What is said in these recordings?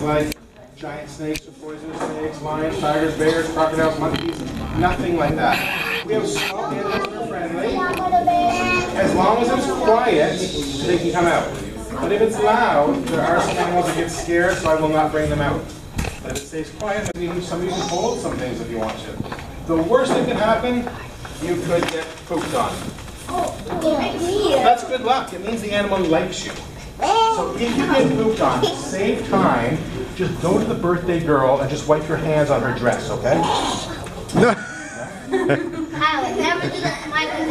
like giant snakes or poisonous snakes, lions, tigers, bears, crocodiles, monkeys, nothing like that. We have small animals that are friendly. As long as it's quiet, they can come out. But if it's loud, there are some animals that get scared, so I will not bring them out. But if it stays quiet, then even some of you can hold some things if you want to. The worst that could happen, you could get pooped on. That's good luck. It means the animal likes you. So if you get pooped on, save time. Just go to the birthday girl and just wipe your hands on her dress, okay?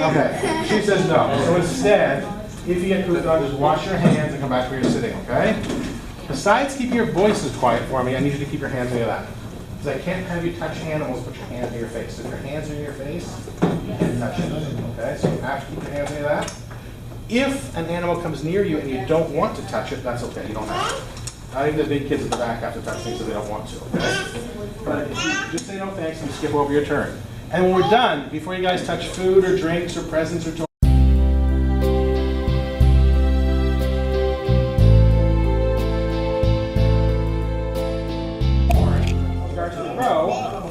Okay. She says no. So instead, if you get pooped on, just wash your hands and come back where you're sitting, okay? Besides keeping your voices quiet for me, I need you to keep your hands near that. Because I can't have you touch animals, put your hands near your face. If your hands are near your face, you can't touch it, okay? So you have to keep your hands near that. If an animal comes near you and you don't want to touch it, that's okay, you don't have to. Not even the big kids at the back have to touch things if they don't want to, okay? But if you just say no thanks and skip over your turn. And when we're done, before you guys touch food or drinks or presents or toys,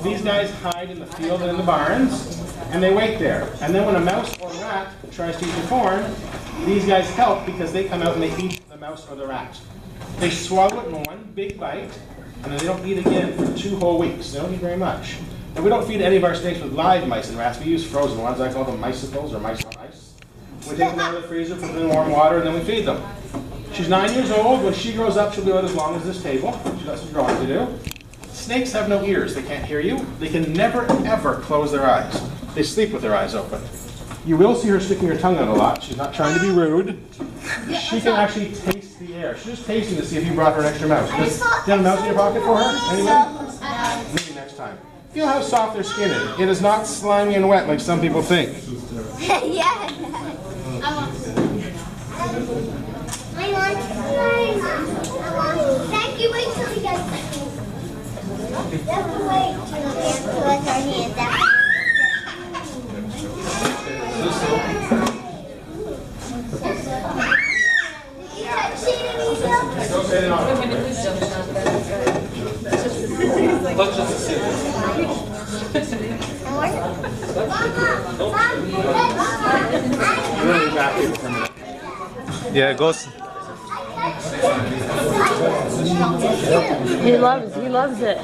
these guys hide in the field and in the barns, and they wait there. And then when a mouse or rat tries to eat the corn, these guys help because they come out and they eat the mouse or the rat. They swallow it in one big bite, and then they don't eat again for 2 whole weeks. They don't eat very much. And we don't feed any of our snakes with live mice and rats. We use frozen ones. I call them micicles or mice on ice. We take them out of the freezer, put them in warm water, and then we feed them. She's 9 years old. When she grows up, she'll be about as long as this table. She's got some drawing to do. Snakes have no ears. They can't hear you. They can never, ever close their eyes. They sleep with their eyes open. You will see her sticking her tongue out a lot. She's not trying to be rude. She can actually taste the air. She's just tasting to see if you brought her an extra mouse. Do you have a mouse in your pocket for her? Anybody? Maybe next time. Feel how soft their skin is. It is not slimy and wet like some people think. Yeah. Thank you. Wait till we get Yeah, it goes. He loves it.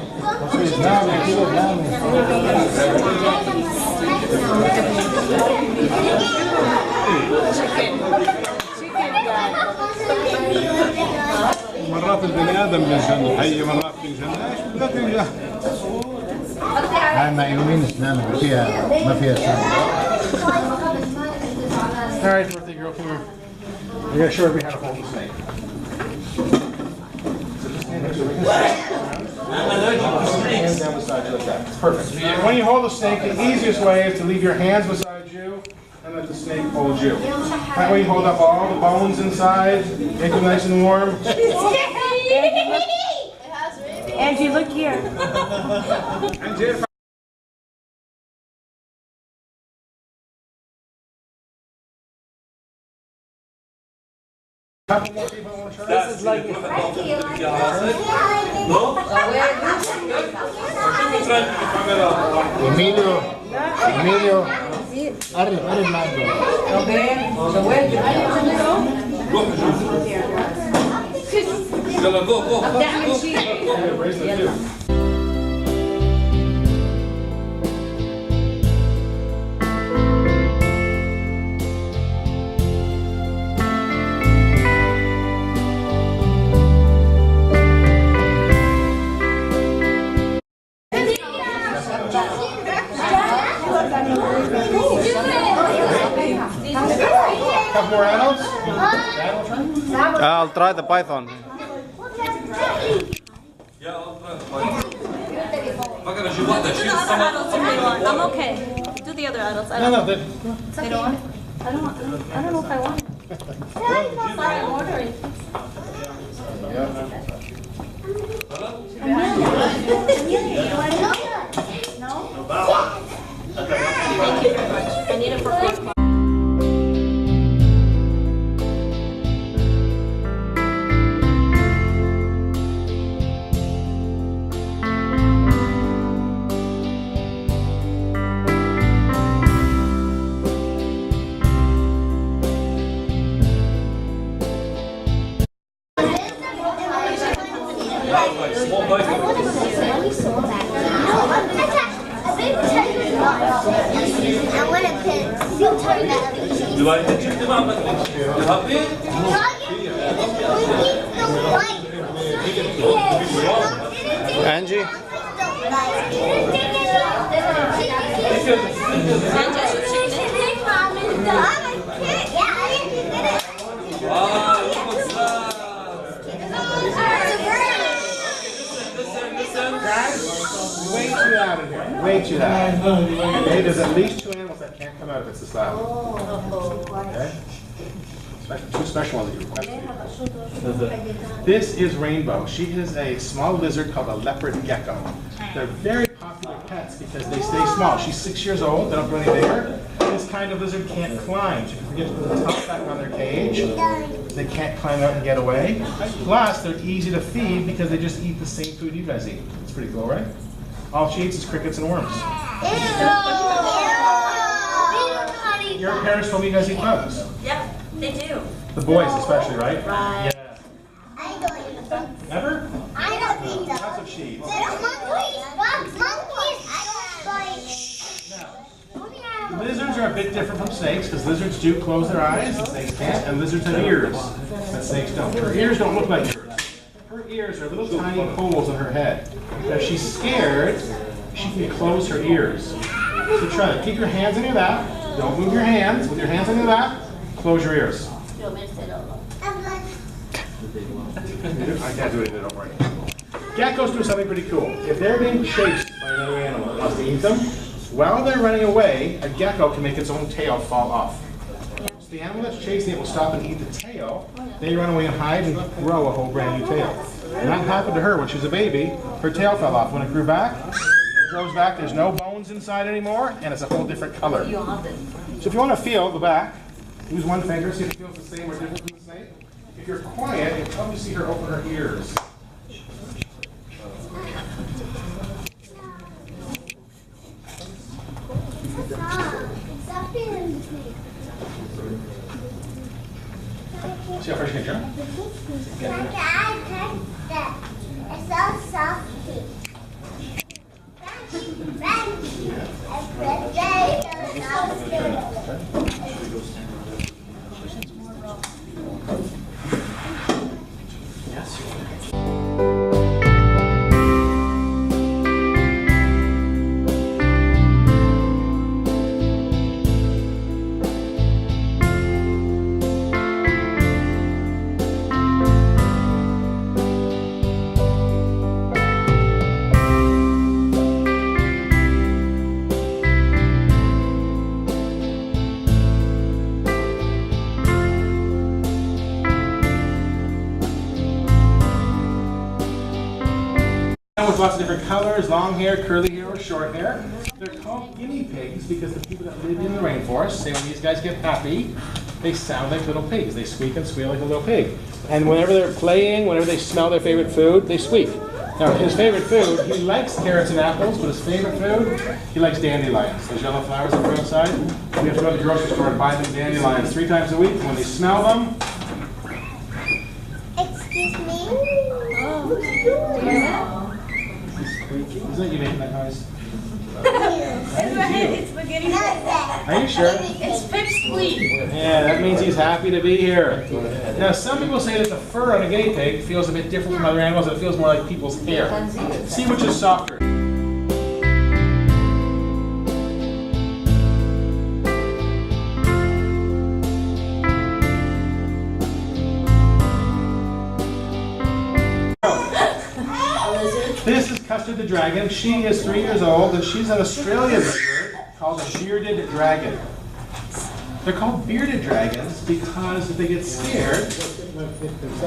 مرات البني ادم بينجن الحيه مرات بينجنهاش لا تنجح. هاي معيوبين اسنانك ما فيها اسنان. All right, birthday girl, come here. We're going to show everybody how to hold the snake. So just stand there so we can see. Hands down beside you like that. Perfect. When you hold the snake, the easiest way is to leave your hands beside you and let the snake hold you. That way you hold up all the bones inside, make them nice and warm. Angie, look here. Couple more people want to try? This is like Emilio, قرب معنا. يلا جو جو. Bracelet too. Couple more adults? I'll try the python. I'm okay. Do the other adults. I No, don't, no, they don't want it. I don't know if I want it. Sorry, I'm ordering. No? Thank you very much. I need it for food. Angie? Way too loud in here. Way too loud. Okay, there's at least 2 animals that can't come out if it's this loud. Okay? Two special ones that you requested. This is Rainbow. She is a small lizard called a leopard gecko. They're very popular pets because they stay small. She's 6 years old. They don't grow any bigger. This kind of lizard can't climb. So if you forget to put the top back on their cage, they can't climb out and get away. Plus, they're easy to feed because they just eat the same food you guys eat. It's pretty cool, right? All she eats is crickets and worms. Your parents told me you guys eat bugs. Yep, they do. The boys especially, right? Right. Yeah. I don't eat them. Ever? I don't eat them. That's what she eats. Monkeys. I don't Now, lizards are a bit different from snakes because lizards do close their eyes and snakes can't, and lizards have ears that snakes don't. Her ears don't look like yours. Her ears are little tiny holes in her head. Now, if she's scared, she can close her ears. So try it. Keep your hands in your lap. Don't move your hands. With your hands in your lap, close your ears. I can't do it, don't worry. Geckos do something pretty cool. If they're being chased by another animal that wants to eat them, while they're running away, a gecko can make its own tail fall off. So the animal that's chasing it will stop and eat the tail. They run away and hide and grow a whole brand new tail. And that happened to her when she was a baby. Her tail fell off. When it grew back, it grows back. There's no bones inside anymore, and it's a whole different color. So if you want to feel the back, use one finger, see if it feels the same or different from the snake. If you're quiet, you'll probably see her open her ears. See how far she can jump? It's so soft. With lots of different colors, long hair, curly hair, or short hair. They're called guinea pigs because the people that live in the rainforest say when these guys get happy, they sound like little pigs. They squeak and squeal like a little pig. And whenever they're playing, whenever they smell their favorite food, they squeak. Now, his favorite food, he likes carrots and apples, but his favorite food, he likes dandelions. Those yellow flowers that grow outside. We have to go to the grocery store and buy them dandelions 3 times a week. And when they smell them, Excuse me? isn't that you making that noise? It's the guinea pig. Are you sure? It's Pip's squeak. Yeah, that means he's happy to be here. Now, some people say that the fur on a guinea pig feels a bit different from other animals. It feels more like people's hair. See which is softer. This is Custard the dragon. She is 3 years old, and she's an Australian lizard called a bearded dragon. They're called bearded dragons because if they get scared,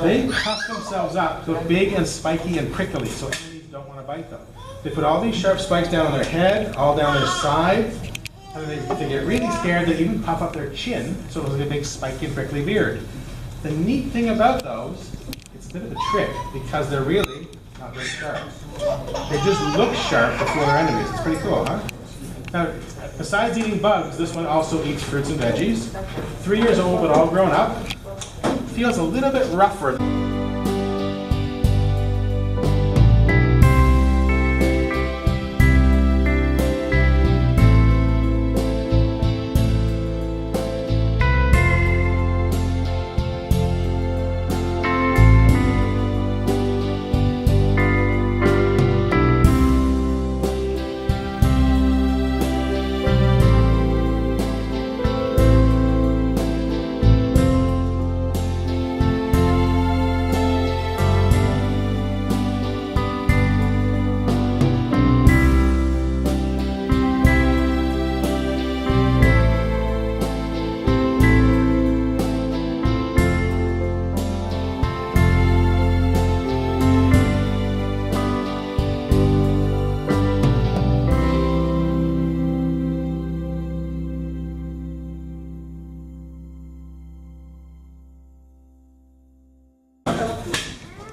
they puff themselves up to look big and spiky and prickly, so enemies don't want to bite them. They put all these sharp spikes down on their head, all down their side, and then if they get really scared, they even puff up their chin, so it looks like a big spiky and prickly beard. The neat thing about those, it's a bit of a trick because they're really not very sharp. They just look sharp before their enemies. It's pretty cool, huh? Now, besides eating bugs, this one also eats fruits and veggies. 3 years old, but all grown up. Feels a little bit rougher.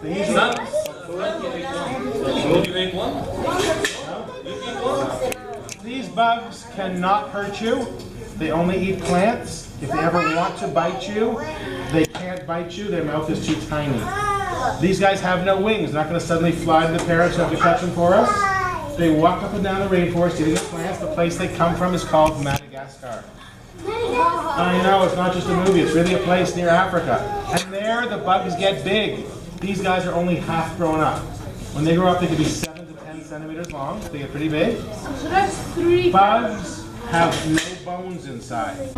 They usually You ate one? These bugs cannot hurt you. They only eat plants. If they ever want to bite you, they can't bite you. Their mouth is too tiny. These guys have no wings. They're not going to suddenly fly to the parents who have to catch them for us. They walk up and down the rainforest eating the plants. The place they come from is called Madagascar. I know, it's not just a movie. It's really a place near Africa. And there, the bugs get big. These guys are only half grown up. When they grow up, they can be 7 to 10 centimeters long. They get pretty big. So that's 3. Bugs have no bones inside.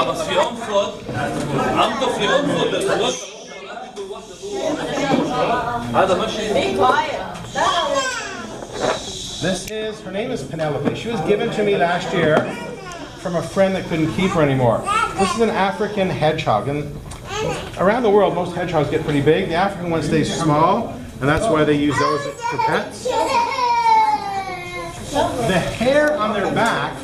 بس في انفض عنده في انفض هذا ماشي. This is, her name is Penelope. She was given to me last year from a friend that couldn't keep her anymore. This is an African hedgehog, and around the world most hedgehogs get pretty big. The African one stays small, and that's why they use those for pets. The hair on their back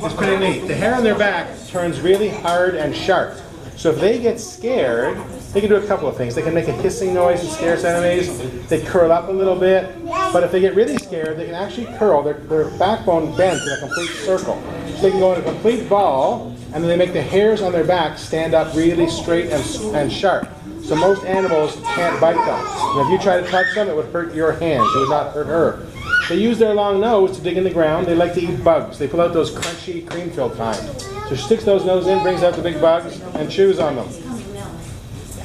is pretty neat. The hair on their back turns really hard and sharp. So if they get scared, they can do a couple of things. They can make a hissing noise and scare enemies. They curl up a little bit. But if they get really scared, they can actually curl. Their backbone bends in a complete circle. So they can go in a complete ball, and then they make the hairs on their back stand up really straight and sharp. So most animals can't bite them. And if you try to touch them, it would hurt your hands. It would not hurt her. They use their long nose to dig in the ground. They like to eat bugs. They pull out those crunchy, cream-filled kind. So she sticks those nose in, brings out the big bugs, and chews on them.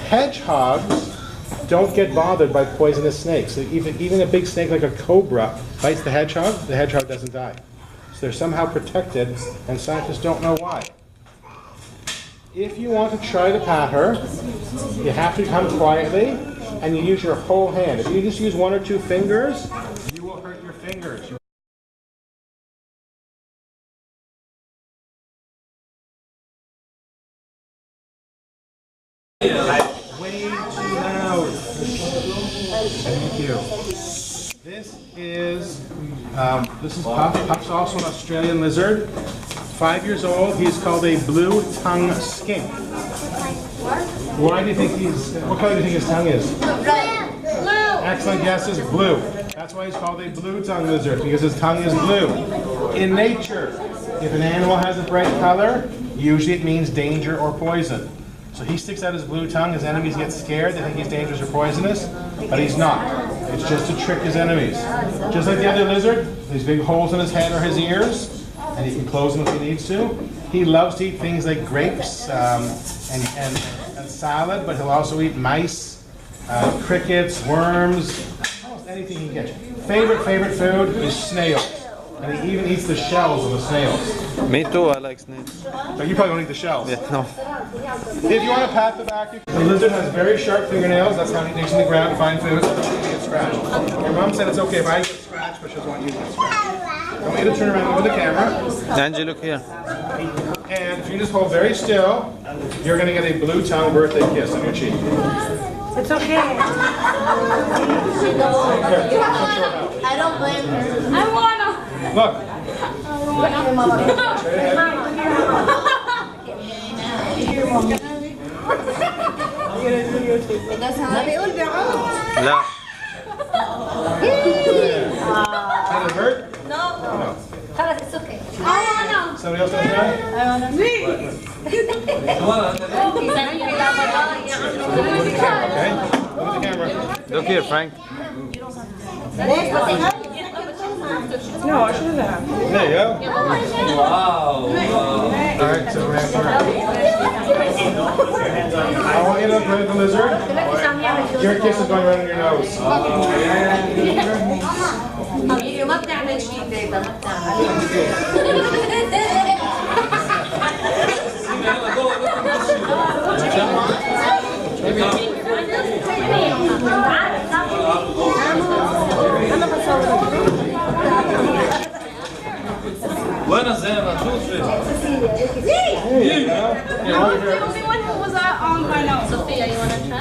Hedgehogs don't get bothered by poisonous snakes. Even a big snake like a cobra bites the hedgehog doesn't die. So they're somehow protected, and scientists don't know why. If you want to try to pat her, you have to come quietly, and you use your whole hand. If you just use 1 or 2 fingers, you will hurt your fingers. Way too loud. Thank you. This is Puff. Puff's also an Australian lizard. 5 years old. He's called a blue-tongue skink. Why do you think what color do you think his tongue is? Blue. Excellent guess is blue. That's why he's called a blue-tongue lizard, because his tongue is blue. In nature, if an animal has a bright color, usually it means danger or poison. So he sticks out his blue tongue, his enemies get scared, they think he's dangerous or poisonous, but he's not. It's just to trick his enemies. Just like the other lizard, these big holes in his head are his ears, and he can close them if he needs to. He loves to eat things like grapes and salad, but he'll also eat mice, crickets, worms, almost anything he can get. Favorite food is snails. And he even eats the shells of the snails. Me too, I like snakes. But you probably don't eat the shells. Yeah, no. If you want to pat the back, the lizard has very sharp fingernails. That's how he digs in the ground to find food. So he get scratched. Your mom said it's okay if I get scratched, but she doesn't want you to get scratched. I want you to turn around with the camera. Angie, look here. And if you just hold very still, you're going to get a blue tongue birthday kiss on your cheek. It's okay. I don't blame her. I wanna. Look. لا. Did it hurt? No. خلاص, it's okay. I wanna. Somebody else want to try? Okay. Look at the camera. Look here, Frank. No, I shouldn't have. There you go. Wow. All right, so we're I want you to look right at the lizard. Your kiss is going right on your nose. ما بتعمل شيء بيبا ما وين زينة شوفي. There you go. The only one who was on my nose. Sophia, you want to try?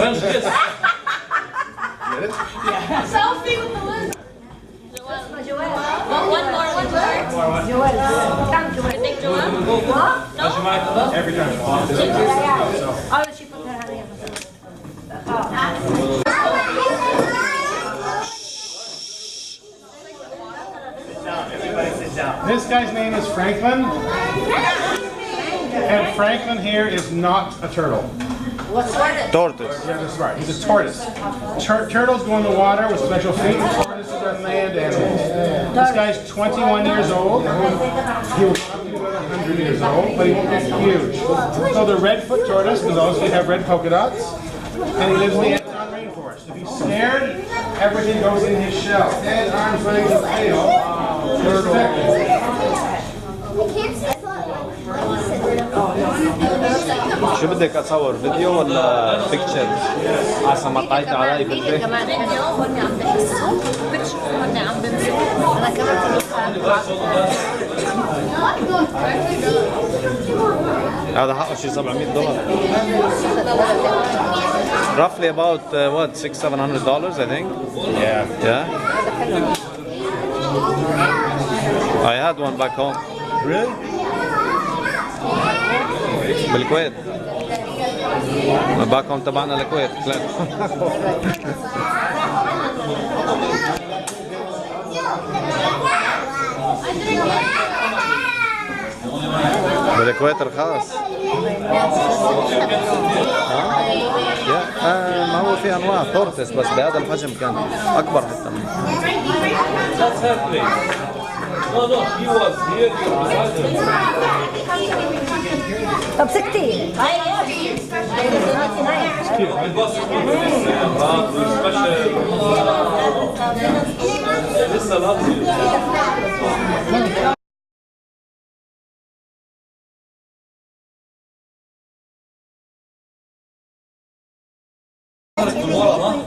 French kiss. Selfie with the lizard. One more. You think Joelle? ماشي معك كده؟ Every time. Oh, she put her hand This guy's name is Franklin. And Franklin here is not a turtle. Tortoise. Yeah, that's right. He's a tortoise. Turtles go in the water with special feet. Tortoises are land animals. This guy's 21 years old. He will not be about 100 years old, but he won't get huge. So the red-foot tortoise, because also they have red polka dots, and he lives in the Amazon rainforest. If he's scared, everything goes in his shell. Head, arms, legs, and tail. Turtle. I can't see شو بدك اصور فيديو ولا بيكتشر؟ عسى ما طلعت علي بالبيت. كمان فيديو هون عم بحسوا بيكتشر هون عم بمسكوا انا كمان هذا حقه شي $700. Roughly about what, $600-700 I think. Yeah. Yeah. I had one back home. Really? بالكويت. باك هوم تبعنا الكويت. بالكويت رخاص. ما هو في انواع تورتس بس بهذا الحجم كان اكبر حتى منه. That's her place. No, he was here. طب سكتي. لسه لابسه.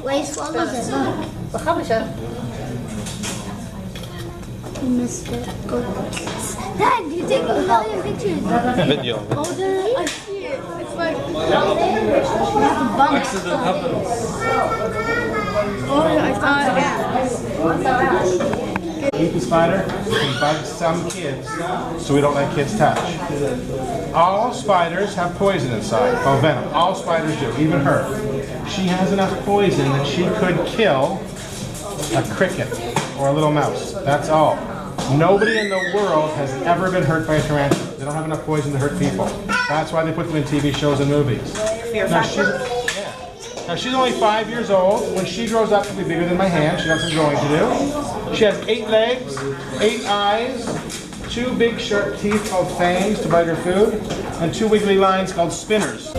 Why you swallowed it? بخبشة. Mr. Dad, you take a million pictures. فيديو. Oh, there, I see it. It's like Accident happens. oh, I saw it again. Eaten spider can bite some kids, so we don't let kids touch. All spiders have poison inside, well, venom. All spiders do, even her. She has enough poison that she could kill a cricket or a little mouse. That's all. Nobody in the world has ever been hurt by a tarantula. They don't have enough poison to hurt people. That's why they put them in TV shows and movies. Now she's only 5 years old. When she grows up, she'll be bigger than my hand. She got some growing to do. She has 8 legs, 8 eyes, 2 big sharp teeth called fangs to bite her food, and 2 wiggly lines called spinners.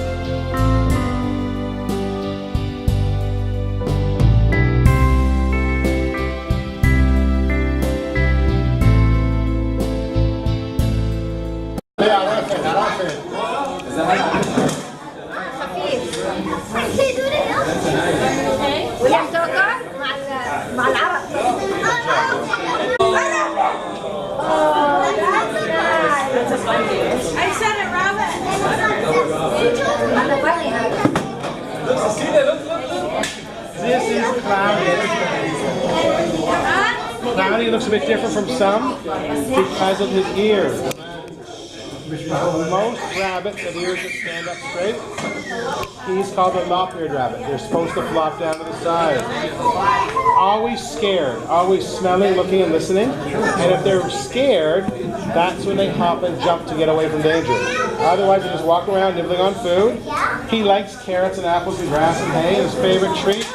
ويا توقع مع العرب. I said it, Robin. This is Cloudy. Cloudy looks a bit different from some because of his ears. Most rabbits have ears that stand up straight. He's called a lop-eared rabbit. They're supposed to flop down to the side. Always scared, always smelling, looking, and listening. And if they're scared, that's when they hop and jump to get away from danger. Otherwise, they just walk around nibbling on food. He likes carrots and apples and grass and hay. His favorite treat